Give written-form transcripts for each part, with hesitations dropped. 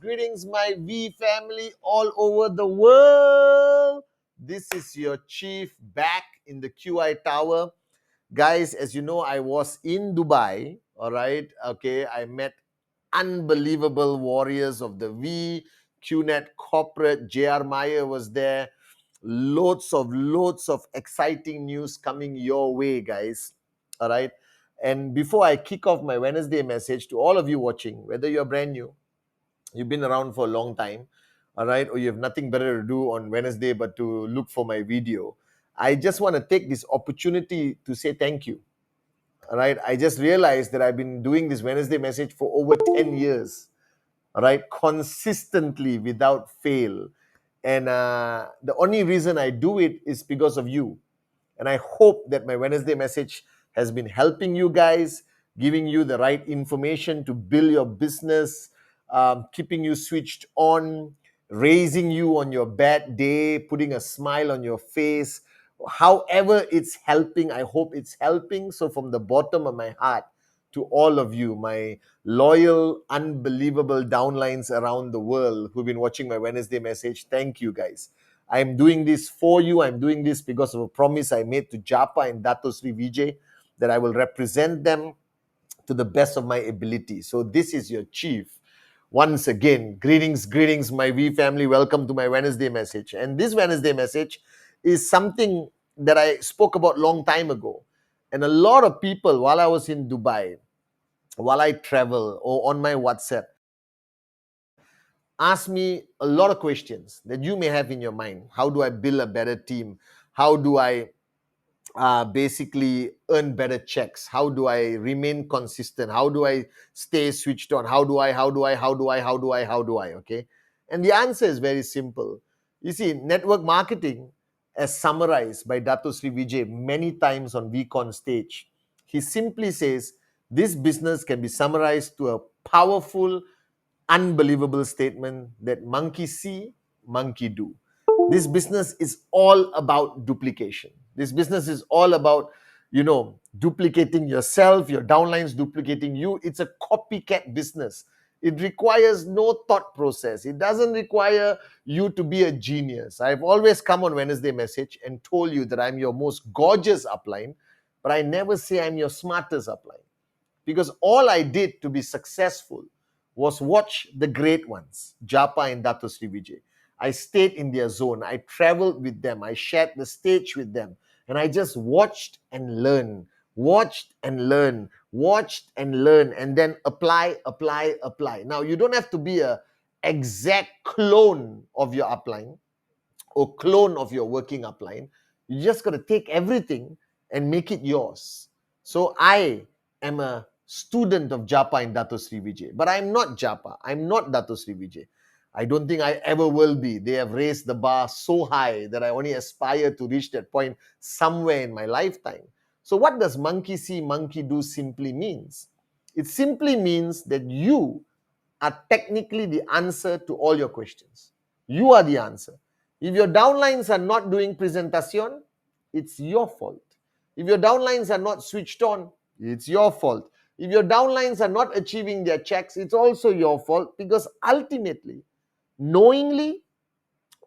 Greetings, my V family all over the world. This is your chief back in the QI Tower. Guys, as you know, I was in Dubai, all right? Okay, I met unbelievable warriors of the V, QNet corporate. JR Meyer was there. Loads of exciting news coming your way, guys. All right. And before I kick off my Wednesday message to all of you watching, whether you're brand new, you've been around for a long time, all right, or you have nothing better to do on Wednesday but to look for my video, I just want to take this opportunity to say thank you. All right. I just realized that I've been doing this Wednesday message for over 10 years, all right, consistently without fail. And the only reason I do it is because of you. And I hope that my Wednesday message has been helping you guys, giving you the right information to build your business, keeping you switched on, raising you on your bad day, putting a smile on your face. However it's helping, I hope it's helping. So from the bottom of my heart, to all of you, my loyal, unbelievable downlines around the world who've been watching my Wednesday message, thank you guys. I'm doing this for you. I'm doing this because of a promise I made to Japa and Dato Sri Vijay that I will represent them to the best of my ability. So this is your chief. Once again, greetings, my V family. Welcome to my Wednesday message. And this Wednesday message is something that I spoke about long time ago. And a lot of people, while I was in Dubai, while I travel or on my WhatsApp, ask me a lot of questions that you may have in your mind. How do I build a better team? How do I basically earn better checks? How do I remain consistent? How do I stay switched on? How do I? Okay. And the answer is very simple. You see, network marketing, as summarized by Dato Sri Vijay many times on VCon stage, he simply says this business can be summarized to a powerful, unbelievable statement that monkey see, monkey do. This business is all about duplication. This business is all about, duplicating yourself, your downlines duplicating you. It's a copycat business. It requires no thought process. It doesn't require you to be a genius. I've always come on Wednesday message and told you that I'm your most gorgeous upline, but I never say I'm your smartest upline. Because all I did to be successful was watch the great ones, Japa and Dato Sri Vijay. I stayed in their zone. I traveled with them. I shared the stage with them. And I just watched and learned, and then apply. Now, you don't have to be an exact clone of your upline or clone of your working upline. You just got to take everything and make it yours. So I am a student of Japa and Dato Sri Vijay, but I'm not Japa. I'm not Dato Sri Vijay. I don't think I ever will be. They have raised the bar so high that I only aspire to reach that point somewhere in my lifetime. So what does monkey see, monkey do simply means? It simply means that you are technically the answer to all your questions. You are the answer. If your downlines are not doing presentation, it's your fault. If your downlines are not switched on, it's your fault. If your downlines are not achieving their checks, it's also your fault, because ultimately, knowingly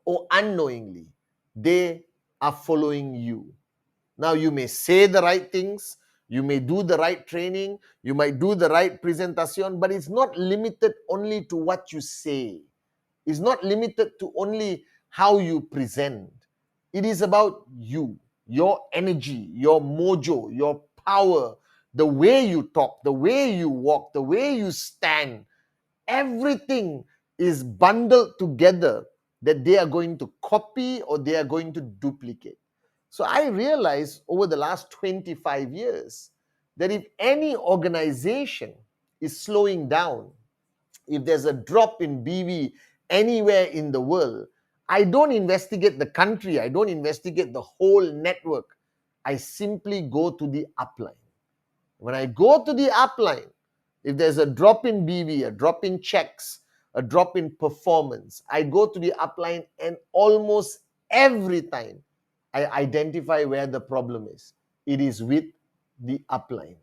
or unknowingly, they are following you. Now, you may say the right things, you may do the right training, you might do the right presentation, but it's not limited only to what you say. It's not limited to only how you present. It is about you, your energy, your mojo, your power, the way you talk, the way you walk, the way you stand. Everything is bundled together that they are going to copy or they are going to duplicate. So I realized over the last 25 years that if any organization is slowing down, if there's a drop in BV anywhere in the world, I don't investigate the country, I don't investigate the whole network. I simply go to the upline. When I go to the upline, if there's a drop in BV, a drop in checks, a drop in performance, I go to the upline, and almost every time I identify where the problem is. It is with the upline.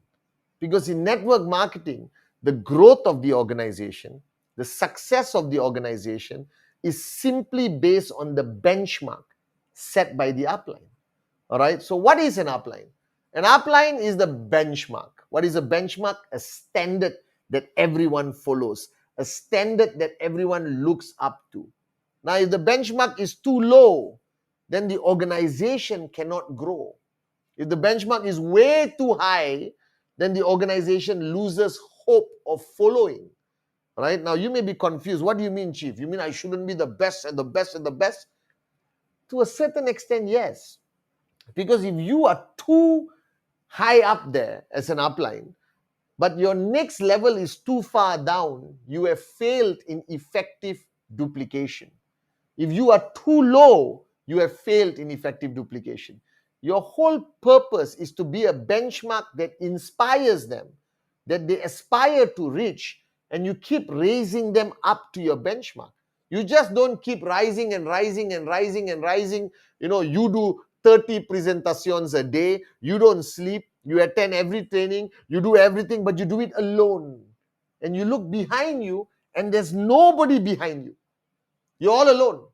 Because in network marketing, the growth of the organization, the success of the organization is simply based on the benchmark set by the upline. All right. So, what is an upline? An upline is the benchmark. What is a benchmark? A standard that everyone follows, a standard that everyone looks up to. Now, if the benchmark is too low, then the organization cannot grow. If the benchmark is way too high, then the organization loses hope of following. Right? Now, you may be confused. What do you mean, Chief? You mean I shouldn't be the best and the best and the best? To a certain extent, yes. Because if you are too high up there as an upline, but your next level is too far down, you have failed in effective duplication. If you are too low, you have failed in effective duplication. Your whole purpose is to be a benchmark that inspires them, that they aspire to reach, and you keep raising them up to your benchmark. You just don't keep rising and rising and rising and rising. You do 30 presentations a day, you don't sleep, you attend every training, you do everything, but you do it alone. And you look behind you, and there's nobody behind you. You're all alone.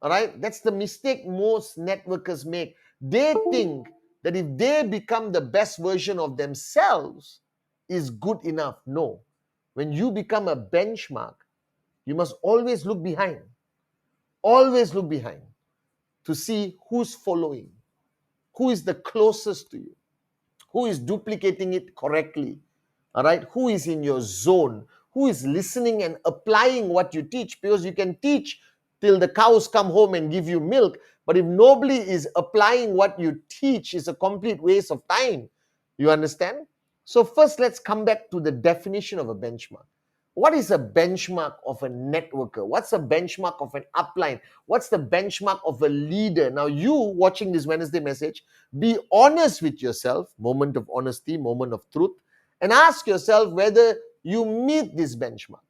All right, that's the mistake most networkers make. They think that if they become the best version of themselves is good enough. No. When you become a benchmark, you must always look behind. Always look behind to see who's following, who is the closest to you, who is duplicating it correctly. All right, who is in your zone, who is listening and applying what you teach. Because you can teach till the cows come home and give you milk, but if nobody is applying what you teach, it's a complete waste of time. You understand? So first, let's come back to the definition of a benchmark. What is a benchmark of a networker? What's a benchmark of an upline? What's the benchmark of a leader? Now, you watching this Wednesday message, be honest with yourself, moment of honesty, moment of truth, and ask yourself whether you meet this benchmark.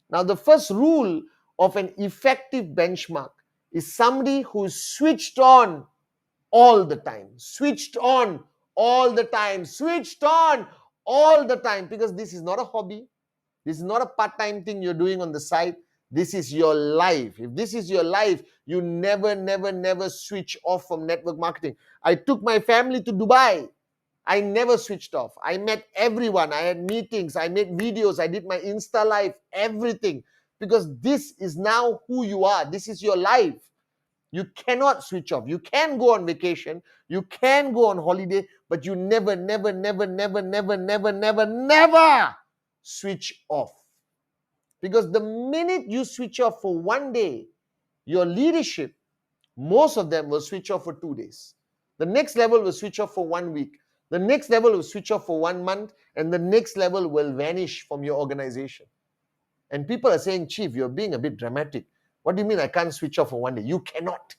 Now, the first rule of an effective benchmark is somebody who's switched on all the time. Switched on all the time. Switched on all the time. Because this is not a hobby. This is not a part-time thing you're doing on the side. This is your life. If this is your life, you never, never, never switch off from network marketing. I took my family to Dubai. I never switched off. I met everyone. I had meetings. I made videos. I did my Insta live, everything. Because this is now who you are. This is your life. You cannot switch off. You can go on vacation. You can go on holiday, but you never, never, never, never, never, never, never, never switch off. Because the minute you switch off for one day, your leadership, most of them will switch off for 2 days. The next level will switch off for 1 week. The next level will switch off for 1 month, and the next level will vanish from your organization. And people are saying, Chief, you're being a bit dramatic. What do you mean I can't switch off for 1 day? You cannot.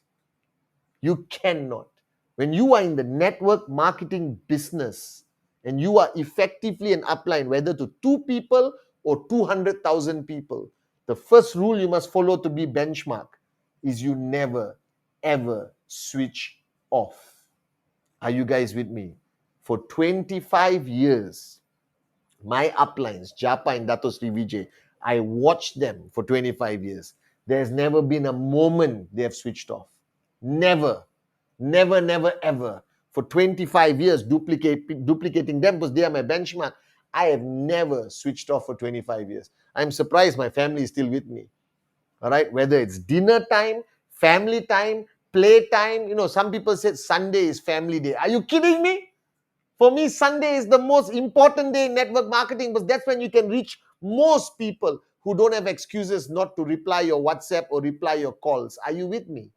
You cannot. When you are in the network marketing business and you are effectively an upline, whether to 2 people or 200,000 people, the first rule you must follow to be benchmark is you never, ever switch off. Are you guys with me? For 25 years, my uplines, Japa and Dato Sri Vijay, I watched them for 25 years. There's never been a moment they have switched off. Never. Never, never, ever. For 25 years, duplicating them because they are my benchmark. I have never switched off for 25 years. I'm surprised my family is still with me. All right, whether it's dinner time, family time, play time. Some people said Sunday is family day. Are you kidding me? For me, Sunday is the most important day in network marketing because that's when you can reach most people who don't have excuses not to reply your WhatsApp or reply your calls. Are you with me?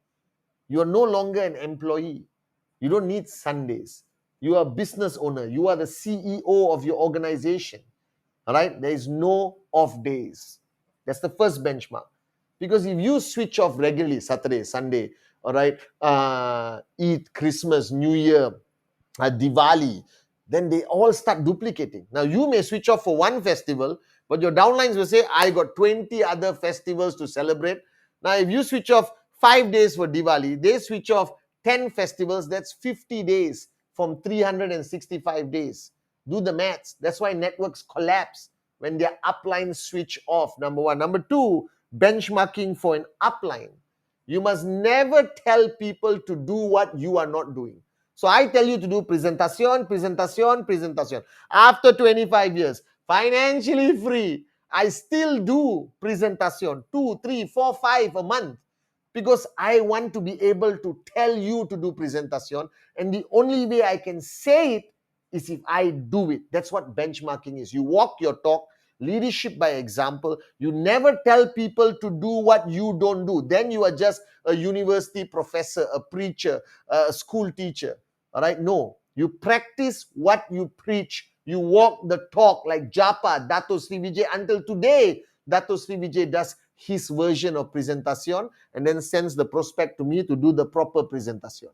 You're no longer an employee. You don't need Sundays. You are a business owner. You are the CEO of your organization. All right? There is no off days. That's the first benchmark. Because if you switch off regularly, Saturday, Sunday, all right, Eid, Christmas, New Year, Diwali, then they all start duplicating. Now, you may switch off for one festival, but your downlines will say, I got 20 other festivals to celebrate. Now, if you switch off 5 days for Diwali, they switch off 10 festivals, that's 50 days from 365 days. Do the maths. That's why networks collapse when their uplines switch off, number one. Number two, benchmarking for an upline. You must never tell people to do what you are not doing. So I tell you to do presentation, presentation, presentation. After 25 years, financially free, I still do presentation, 2, 3, 4, 5 a month, because I want to be able to tell you to do presentation. And the only way I can say it is if I do it. That's what benchmarking is. You walk your talk, leadership by example. You never tell people to do what you don't do. Then you are just a university professor, a preacher, a school teacher. All right? No. You practice what you preach. You walk the talk like Japa, Dato Sri Vijay. Until today, Dato Sri Vijay does his version of presentation and then sends the prospect to me to do the proper presentation.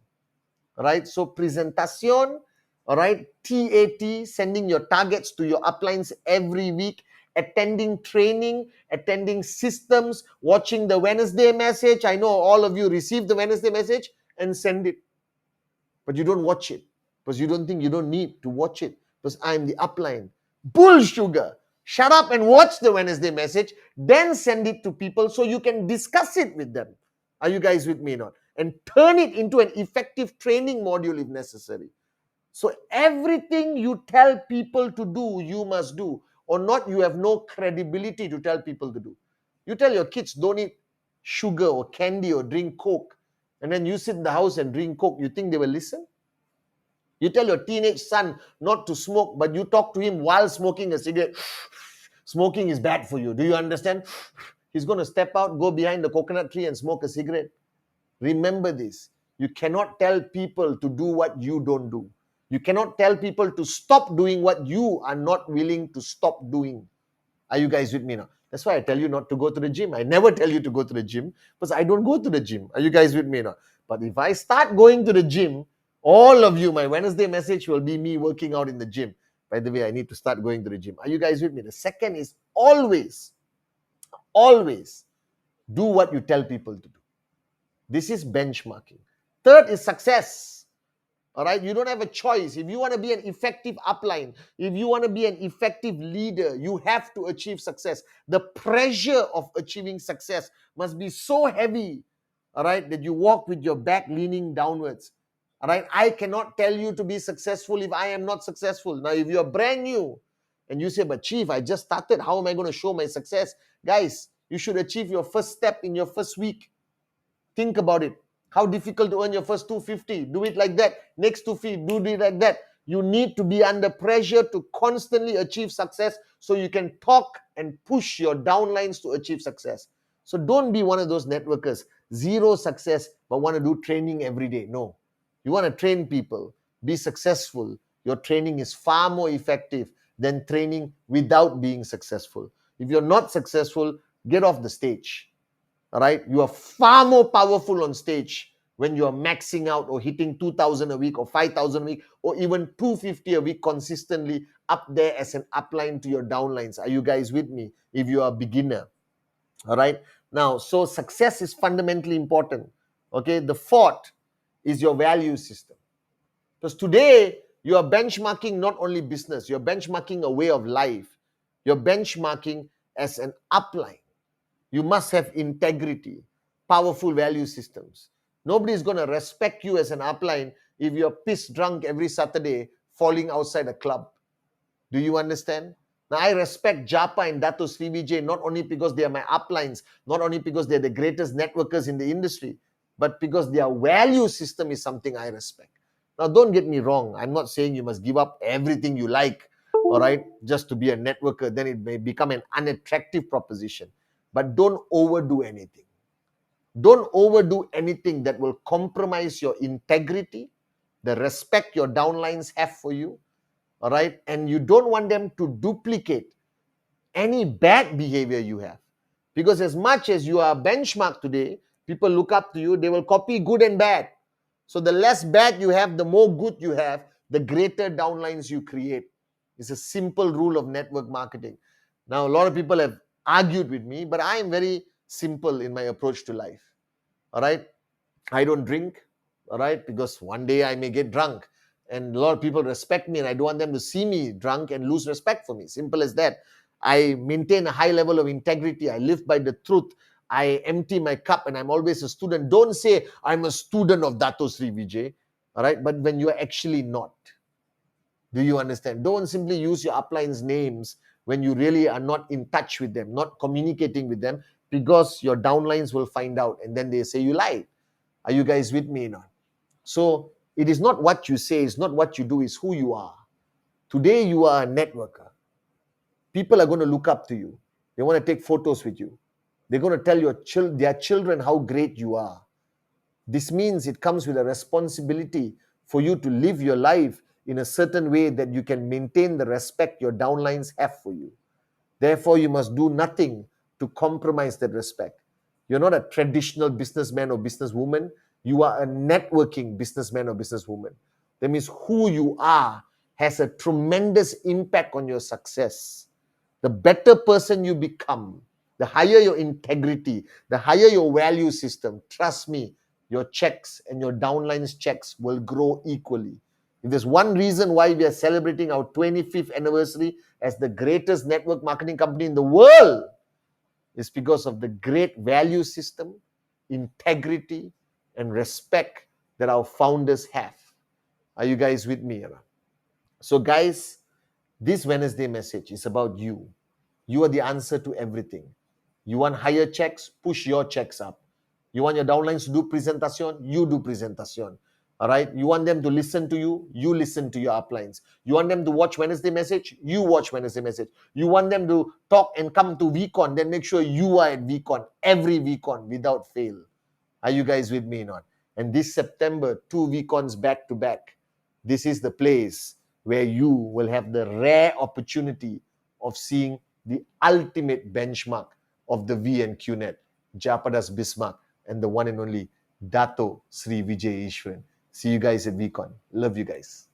Right? So presentation, all right, TAT, sending your targets to your uplines every week, attending training, attending systems, watching the Wednesday message. I know all of you receive the Wednesday message and send it, but you don't watch it because you don't think you don't need to watch it because I'm the upline. Bull sugar. Shut up and watch the Wednesday message, then send it to people so you can discuss it with them. Are you guys with me or not? And turn it into an effective training module if necessary. So everything you tell people to do, you must do. Or not, you have no credibility to tell people to do. You tell your kids don't eat sugar or candy or drink Coke, and then you sit in the house and drink Coke, you think they will listen? You tell your teenage son not to smoke, but you talk to him while smoking a cigarette. Smoking is bad for you. Do you understand? He's going to step out, go behind the coconut tree and smoke a cigarette. Remember this. You cannot tell people to do what you don't do. You cannot tell people to stop doing what you are not willing to stop doing. Are you guys with me now? That's why I tell you not to go to the gym. I never tell you to go to the gym because I don't go to the gym. Are you guys with me now? But if I start going to the gym, all of you, my Wednesday message will be me working out in the gym. By the way, I need to start going to the gym. Are you guys with me? The second is always do what you tell people to do. This is benchmarking. Third is success. All right, you don't have a choice. If you want to be an effective upline, if you want to be an effective leader, you have to achieve success. The pressure of achieving success must be so heavy, all right, that you walk with your back leaning downwards. All right, I cannot tell you to be successful if I am not successful. Now, if you're brand new and you say, but Chief, I just started, how am I going to show my success? Guys, you should achieve your first step in your first week. Think about it. How difficult to earn your first 250? Do it like that. Next 250, do it like that. You need to be under pressure to constantly achieve success so you can talk and push your downlines to achieve success. So don't be one of those networkers, zero success, but want to do training every day. No. You want to train people, be successful. Your training is far more effective than training without being successful. If you're not successful, get off the stage. All right, you are far more powerful on stage when you are maxing out or hitting 2,000 a week or 5,000 a week or even 250 a week consistently up there as an upline to your downlines. Are you guys with me? If you are a beginner. All right. Now, so success is fundamentally important. Okay. The fourth is your value system. Because today you are benchmarking not only business, you're benchmarking a way of life. You're benchmarking as an upline. You must have integrity, powerful value systems. Nobody is going to respect you as an upline if you're pissed drunk every Saturday falling outside a club. Do you understand? Now, I respect Japa and Dato Sri Vijay not only because they are my uplines, not only because they're the greatest networkers in the industry, but because their value system is something I respect. Now, don't get me wrong. I'm not saying you must give up everything you like, all right, just to be a networker. Then it may become an unattractive proposition. But don't overdo anything. Don't overdo anything that will compromise your integrity, the respect your downlines have for you, all right? And you don't want them to duplicate any bad behavior you have. Because as much as you are benchmark today, people look up to you, they will copy good and bad. So the less bad you have, the more good you have, the greater downlines you create. It's a simple rule of network marketing. Now, a lot of people have argued with me, but I am very simple in my approach to life. All right. I don't drink, all right, because one day I may get drunk. And a lot of people respect me, and I don't want them to see me drunk and lose respect for me. Simple as that. I maintain a high level of integrity. I live by the truth. I empty my cup, and I'm always a student. Don't say I'm a student of Dato Sri Vijay, all right, but when you're actually not. Do you understand? Don't simply use your upline's names when you really are not in touch with them, not communicating with them, because your downlines will find out and then they say you lied. Are you guys with me now? So it is not what you say, it's not what you do, it's who you are. Today you are a networker. People are going to look up to you. They want to take photos with you. They're going to tell their children how great you are. This means it comes with a responsibility for you to live your life in a certain way that you can maintain the respect your downlines have for you. Therefore, you must do nothing to compromise that respect. You're not a traditional businessman or businesswoman. You are a networking businessman or businesswoman. That means who you are has a tremendous impact on your success. The better person you become, the higher your integrity, the higher your value system, trust me, your checks and your downlines checks will grow equally. If there's one reason why we are celebrating our 25th anniversary as the greatest network marketing company in the world, it's because of the great value system, integrity, and respect that our founders have. Are you guys with me? So, guys, this Wednesday message is about you. You are the answer to everything. You want higher checks? Push your checks up. You want your downlines to do presentation? You do presentation. All right. You want them to listen to you? You listen to your uplines. You want them to watch Wednesday message? You watch Wednesday message. You want them to talk and come to VCon? Then make sure you are at VCon, every VCon without fail. Are you guys with me or not? And this September, 2 VCons back to back. This is the place where you will have the rare opportunity of seeing the ultimate benchmark of the V and QNet, Japadas Bismarck, and the one and only Dato Sri Vijay Ishwaran. See you guys at VCon. Love you guys.